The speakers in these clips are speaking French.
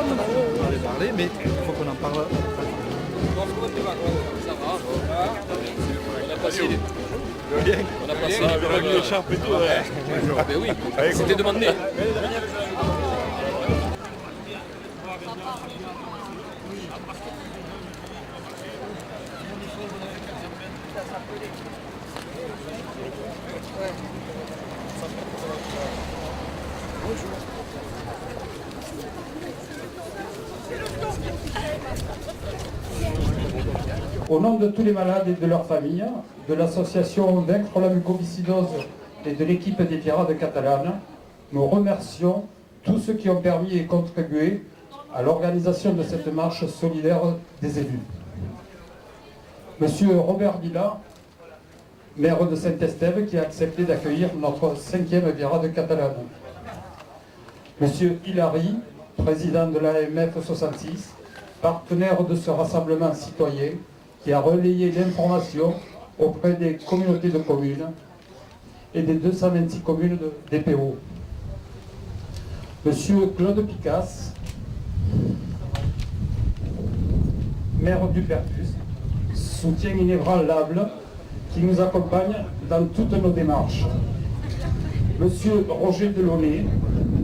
On avait parlé, mais il faut qu'on en parle. Ça va. On a passé les... Bien. On a passé Avec l'écharpe et tout, ouais. Ben oui, c'était demandé. Au nom de tous les malades et de leurs familles, de l'association Vaincre la mucoviscidose et de l'équipe des Virades catalanes, nous remercions tous ceux qui ont permis et contribué à l'organisation de cette marche solidaire des élus. Monsieur Robert Villa, maire de Saint-Estève, qui a accepté d'accueillir notre 5e Virade catalane. Monsieur Hilary, président de l'AMF 66, partenaire de ce rassemblement citoyen, qui a relayé l'information auprès des communautés de communes et des 226 communes des DPO. Monsieur Claude Picasse, maire du Pertus, soutien inébranlable qui nous accompagne dans toutes nos démarches. Monsieur Roger Delaunay,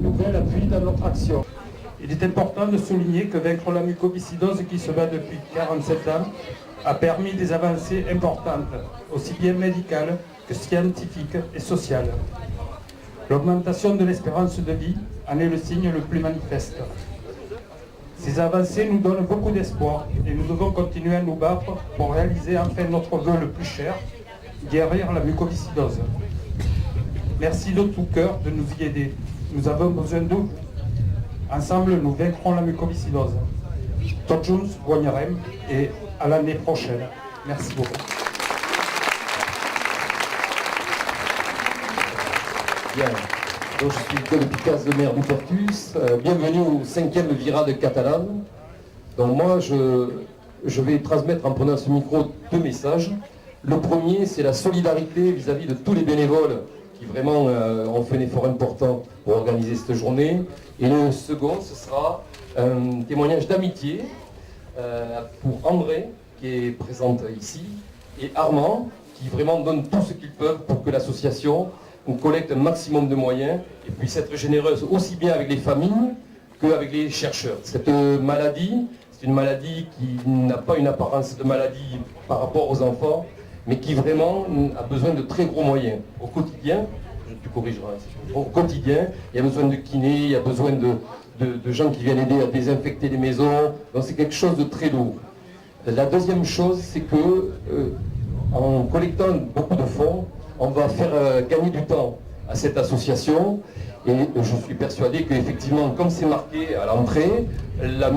nouvel appui dans notre action. Il est important de souligner que vaincre la mucoviscidose qui se bat depuis 47 ans a permis des avancées importantes, aussi bien médicales que scientifiques et sociales. L'augmentation de l'espérance de vie en est le signe le plus manifeste. Ces avancées nous donnent beaucoup d'espoir et nous devons continuer à nous battre pour réaliser enfin notre vœu le plus cher, guérir la mucoviscidose. Merci de tout cœur de nous y aider. Nous avons besoin de vous. Ensemble, nous vaincrons la mucoviscidose. Tot junts guanyarem et à l'année prochaine. Merci beaucoup. Bien. Donc, je suis Claude Picasse, le maire du Pertus. Bienvenue au 5e Virade catalane. Donc moi, je vais transmettre en prenant ce micro 2 messages. Le premier, c'est la solidarité vis-à-vis de tous les bénévoles qui vraiment ont fait un effort important pour organiser cette journée. Et le second, ce sera un témoignage d'amitié pour André, qui est présente ici, et Armand, qui vraiment donnent tout ce qu'ils peuvent pour que l'association collecte un maximum de moyens et puisse être généreuse aussi bien avec les familles qu'avec les chercheurs. Cette maladie, c'est une maladie qui n'a pas une apparence de maladie par rapport aux enfants, mais qui vraiment a besoin de très gros moyens. Au quotidien, tu corrigeras, au quotidien, il y a besoin de kinés, il y a besoin de gens qui viennent aider à désinfecter les maisons, donc c'est quelque chose de très lourd. La deuxième chose, c'est que en collectant beaucoup de fonds, on va faire gagner du temps à cette association et je suis persuadé qu'effectivement, comme c'est marqué à l'entrée, la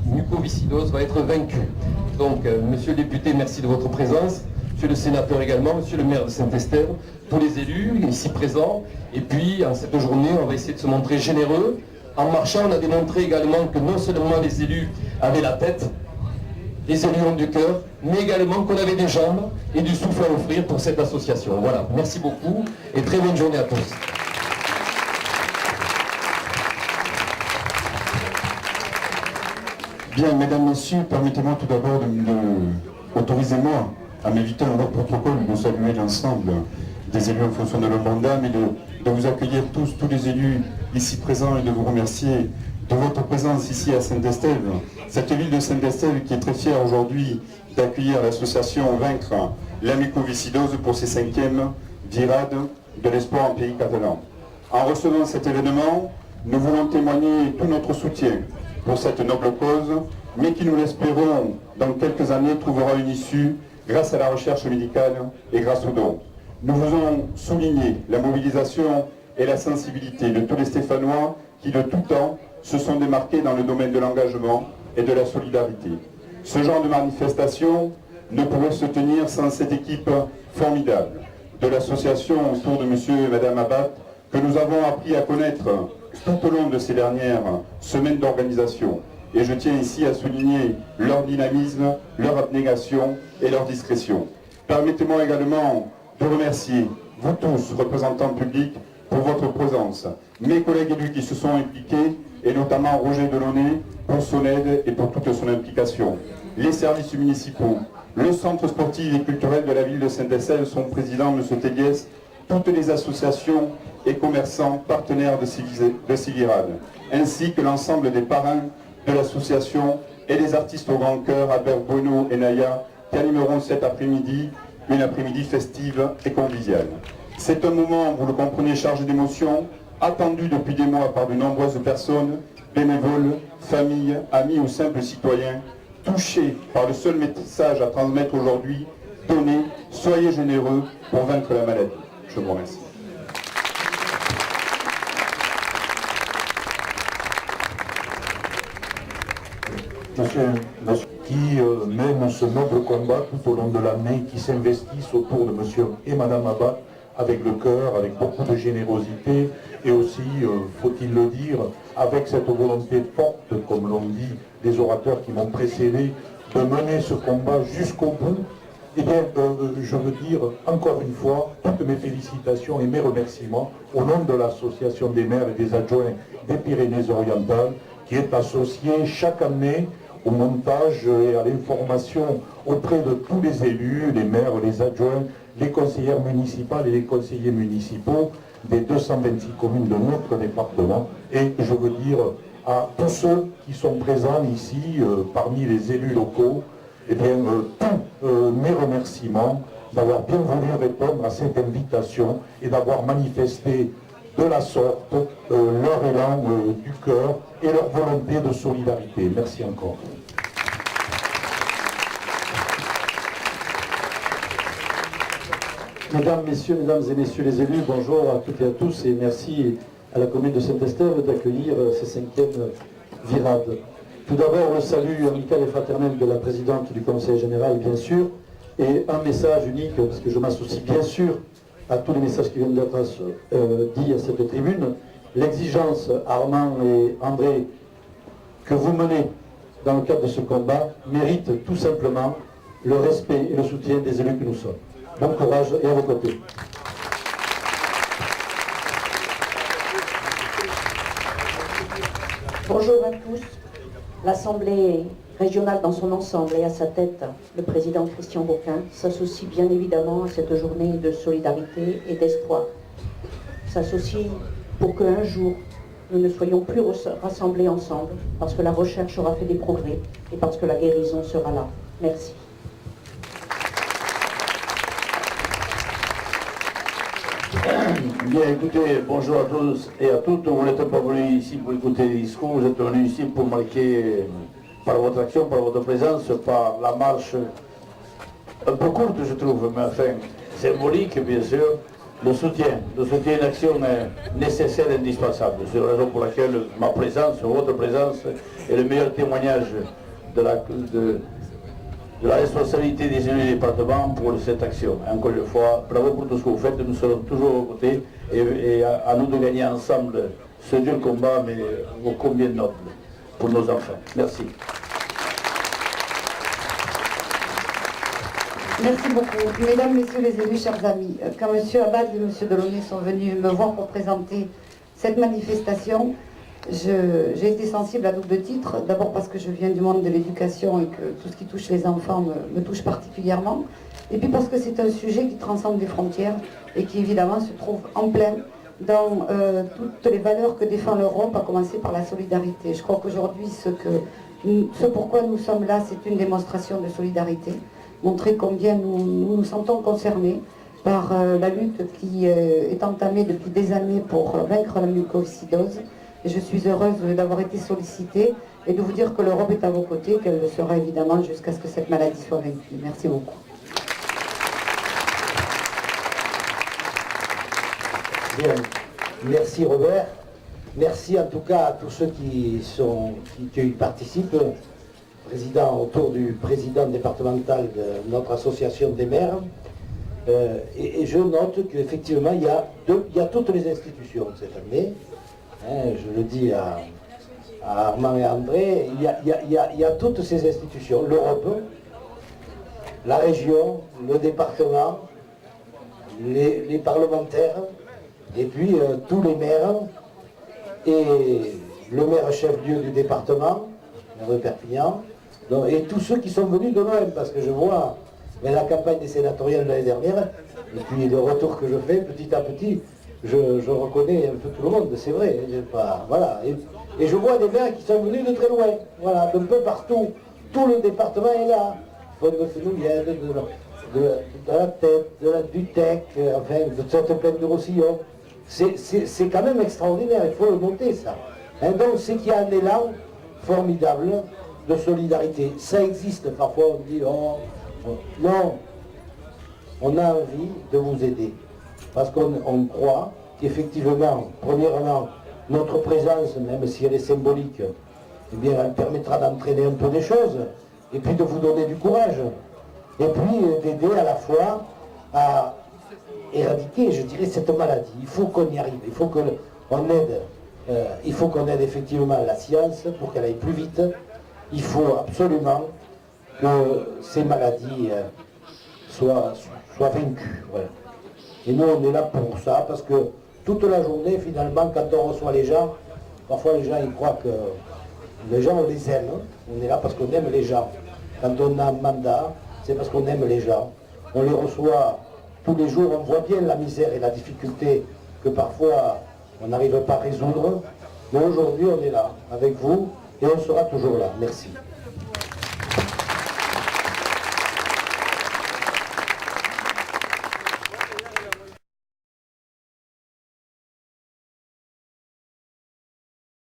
mucoviscidose va être vaincue. Donc, monsieur le député, merci de votre présence, monsieur le sénateur également, monsieur le maire de Saint-Estève, tous les élus ici présents, et puis en cette journée, on va essayer de se montrer généreux. En marchant, on a démontré également que non seulement les élus avaient la tête, les élus ont du cœur, mais également qu'on avait des jambes et du souffle à offrir pour cette association. Voilà, merci beaucoup et très bonne journée à tous. Bien, mesdames, messieurs, permettez-moi tout d'abord autorisez-moi à m'inviter dans votre protocole de saluer l'ensemble des élus en fonction de leur mandat, mais de vous accueillir tous les élus ici présents et de vous remercier de votre présence ici à Saint-Estève. Cette ville de Saint-Estève qui est très fière aujourd'hui d'accueillir l'association Vaincre la mucoviscidose pour ses 5e virades de l'espoir en pays catalan. En recevant cet événement, nous voulons témoigner tout notre soutien pour cette noble cause, mais qui, nous l'espérons, dans quelques années, trouvera une issue grâce à la recherche médicale et grâce aux dons. Nous voulons souligner la mobilisation et la sensibilité de tous les Stéphanois qui, de tout temps, se sont démarqués dans le domaine de l'engagement et de la solidarité. Ce genre de manifestation ne pourrait se tenir sans cette équipe formidable de l'association autour de monsieur et madame Abad que nous avons appris à connaître tout au long de ces dernières semaines d'organisation. Et je tiens ici à souligner leur dynamisme, leur abnégation et leur discrétion. Permettez-moi également de remercier vous tous, représentants publics, pour votre présence, mes collègues élus qui se sont impliqués, et notamment Roger Delaunay, pour son aide et pour toute son implication. Les services municipaux, le centre sportif et culturel de la ville de Saint-Estève, son président, M. Téguès, toutes les associations et commerçants partenaires de Civirade, ainsi que l'ensemble des parrains de l'association et les artistes au grand cœur, Albert Bono et Naya, qui animeront cet après-midi une après-midi festive et conviviale. C'est un moment, vous le comprenez, chargé d'émotions, attendu depuis des mois par de nombreuses personnes, bénévoles, familles, amis ou simples citoyens, touchés par le seul message à transmettre aujourd'hui: donnez, soyez généreux pour vaincre la maladie. Je vous remercie. Monsieur, qui mènent ce noble combat tout au long de l'année, qui s'investissent autour de monsieur et madame Abad avec le cœur, avec beaucoup de générosité et aussi, faut-il le dire, avec cette volonté forte, comme l'ont dit les orateurs qui m'ont précédé, de mener ce combat jusqu'au bout. Eh bien, je veux dire encore une fois toutes mes félicitations et mes remerciements au nom de l'association des maires et des adjoints des Pyrénées-Orientales, qui est associée chaque année au montage et à l'information auprès de tous les élus, les maires, les adjoints, les conseillères municipales et les conseillers municipaux des 226 communes de notre département. Et je veux dire à tous ceux qui sont présents ici, parmi les élus locaux, eh bien, tous mes remerciements d'avoir bien voulu répondre à cette invitation et d'avoir manifesté de la sorte leur élan du cœur et leur volonté de solidarité. Merci encore. Mesdames, Messieurs, Mesdames et Messieurs les élus, bonjour à toutes et à tous et merci à la commune de Saint-Estève d'accueillir ces 5e virades. Tout d'abord, le salut amical et fraternel de la présidente du Conseil général, bien sûr, et un message unique, parce que je m'associe bien sûr à tous les messages qui viennent d'être dits à cette tribune. L'exigence, Armand et André, que vous menez dans le cadre de ce combat, mérite tout simplement le respect et le soutien des élus que nous sommes. Bon courage et à vos côtés. Bonjour à tous. L'Assemblée régionale dans son ensemble et à sa tête, le président Christian Boquin, s'associe bien évidemment à cette journée de solidarité et d'espoir. S'associe pour qu'un jour, nous ne soyons plus rassemblés ensemble, parce que la recherche aura fait des progrès et parce que la guérison sera là. Merci. Bien, écoutez, bonjour à tous et à toutes. Vous n'êtes pas venus ici pour écouter les discours, vous êtes venus ici pour marquer, par votre action, par votre présence, par la marche un peu courte, je trouve, mais enfin, symbolique, bien sûr, le soutien. Le soutien et l'action est nécessaire et indispensable. C'est la raison pour laquelle ma présence, votre présence, est le meilleur témoignage de la responsabilité des élus du département pour cette action. Encore une fois, bravo pour tout ce que vous faites, nous serons toujours aux côtés et à nous de gagner ensemble ce dur combat, mais ô combien noble pour nos enfants. Merci. Merci beaucoup. Mesdames, Messieurs les élus, chers amis, quand M. Abad et M. Delaunay sont venus me voir pour présenter cette manifestation, j'ai été sensible à double titre. D'abord parce que je viens du monde de l'éducation et que tout ce qui touche les enfants me touche particulièrement. Et puis parce que c'est un sujet qui transcende les frontières et qui évidemment se trouve en plein dans toutes les valeurs que défend l'Europe, à commencer par la solidarité. Je crois qu'aujourd'hui, ce pourquoi nous sommes là, c'est une démonstration de solidarité. Montrer combien nous nous sentons concernés par la lutte qui est entamée depuis des années pour vaincre la mucoviscidose. Et je suis heureuse d'avoir été sollicitée et de vous dire que l'Europe est à vos côtés, qu'elle le sera évidemment jusqu'à ce que cette maladie soit vaincue. Merci beaucoup. Bien. Merci Robert. Merci en tout cas à tous ceux qui y participent. Président autour du président départemental de notre association des maires. Et je note qu'effectivement, il y a toutes les institutions cette année. Je le dis à Armand et André, il y a toutes ces institutions, l'Europe, la région, le département, les parlementaires, et puis tous les maires, et le maire chef-lieu du département, maire de Perpignan, et tous ceux qui sont venus de loin, parce que je vois la campagne des sénatoriales de l'année dernière, et puis le retour que je fais petit à petit, je reconnais un peu tout le monde, c'est vrai. Voilà. Et je vois des maires qui sont venus de très loin, voilà, d'un peu partout. Tout le département est là. Fond-de-Fenouillède, de la Tête, du Tech, enfin, de cette plaine de Roussillon. C'est quand même extraordinaire, il faut le noter ça. Et donc c'est qu'il y a un élan formidable de solidarité. Ça existe, parfois on dit, oh, non, on a envie de vous aider. Parce qu'on croit qu'effectivement, premièrement, notre présence, même si elle est symbolique, eh bien, elle permettra d'entraîner un peu des choses, et puis de vous donner du courage, et puis d'aider à la fois à éradiquer, je dirais, cette maladie. Il faut qu'on y arrive, il faut qu'on aide, qu'on aide effectivement la science pour qu'elle aille plus vite. Il faut absolument que ces maladies soient vaincues. Voilà. Et nous, on est là pour ça, parce que toute la journée, finalement, quand on reçoit les gens, parfois les gens, ils croient que les gens, on les aime. On est là parce qu'on aime les gens. Quand on a un mandat, c'est parce qu'on aime les gens. On les reçoit tous les jours, on voit bien la misère et la difficulté que parfois on n'arrive pas à résoudre. Mais aujourd'hui, on est là, avec vous, et on sera toujours là. Merci.